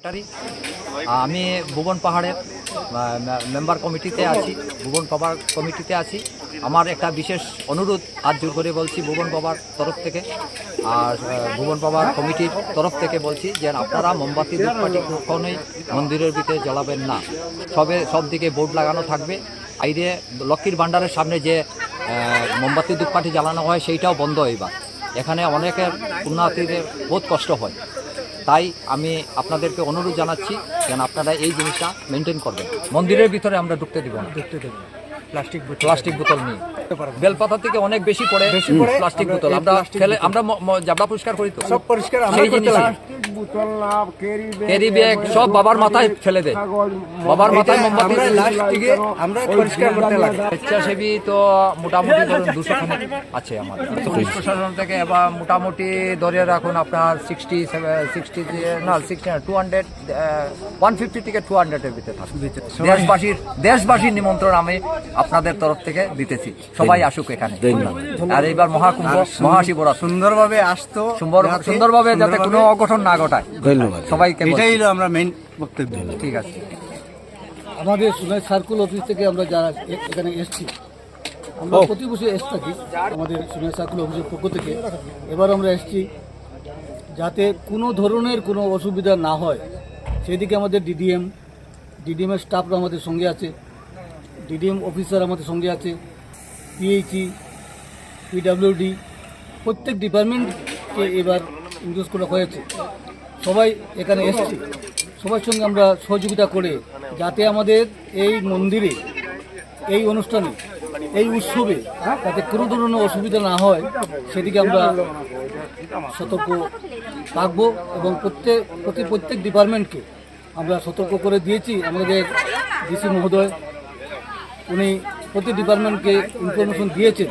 Secretary. আমি ভুবন পাহাড়ের member কমিটিতে আছি, ভুবন বাবার কমিটিতে আছি। আমার একটা বিশেষ অনুরোধ হাত জোর করে বলছি ভুবন বাবার তরফ থেকে, আর ভুবন বাবার কমিটির তরফ থেকে বলছি যে আপনারা মোমবাতি ধূপকাঠি কখনোই মন্দিরের ভিতরে জ্বালাবেন না। সব দিকে বোর্ড লাগানো থাকবে। বাইরে লক্ষ্মীর ভাণ্ডারের সামনে যে মোমবাতি ধূপকাঠি জ্বালানো হয় সেইটাও বন্ধ হইবা। এখানে অনেকের পুণ্যার্থীদের বহুত কষ্ট হয়। তাই আমি আপনাদেরকে অনুরোধ জানাচ্ছি যেন আপনারা এই জিনিসটা মেনটেন করবেন। মন্দিরের ভিতরে আমরা ঢুকতে দিব না প্লাস্টিক বোতল নিয়ে। বেলপাতা থেকে অনেক বেশি পড়ে প্লাস্টিক বোতল। আমরা জাবড়া পরিষ্কার করি তো, সব পরিষ্কার সেই জিনিস ক্যারি ব্যাগ সব বাবার মাথায় ফেলে দেয়। বাবার মাথায় মোমবাতি আমরা পরিষ্কার করতে লাগে। স্বেচ্ছাসেবী তো মোটামুটি ধরুন 200 খানিক আছে আমার পুলিশ প্রশাসন থেকে। এবার মোটামুটি ধরে রাখুন আপনার 150 থেকে 200-এর ভিতরে থাকে। দেশবাসীর নিমন্ত্রণ আমি আপনাদের তরফ থেকে দিতেছি, সবাই আসুক এখানে। আর এইবার মহাকুম্ভ মহাশিবরাত্রি সুন্দরভাবে আসতো, সুন্দরভাবে যাতে কোনো অঘটন না ঘটায়। ধন্যবাদ সবাইকে। এটাই হলো আমরা মেইন বক্তব্য। ঠিক আছে। আমাদের সোনাই সার্কুল অফিস থেকে আমরা যারা এখানে এসেছি, আমরা প্রতি বছর এসে থাকি আমাদের সোনাই সার্কুল অফিসের পক্ষ থেকে। এবার আমরা এসেছি যাতে কোনো ধরনের কোনো অসুবিধা না হয় সেদিকে আমাদের ডিডিএমের স্টাফরা আমাদের সঙ্গে আছে, ডিডিএম অফিসার আমাদের সঙ্গে আছে, পিএইচই, পিডব্লিউডি, প্রত্যেক ডিপার্টমেন্টকে এবার ইনক্লুড করা হয়েছে। সবাই এখানে এসেছি, সবার সঙ্গে আমরা সহযোগিতা করে যাতে আমাদের এই মন্দিরে, এই অনুষ্ঠানে, এই উৎসবে যাতে কোনো ধরনের অসুবিধা না হয় সেদিকে আমরা সতর্ক থাকবো। এবং প্রত্যেক ডিপার্টমেন্টকে আমরা সতর্ক করে দিয়েছি। আমাদের ডিসি মহোদয় উনি প্রতি ডিপার্টমেন্টকে ইনফরমেশন দিয়েছেন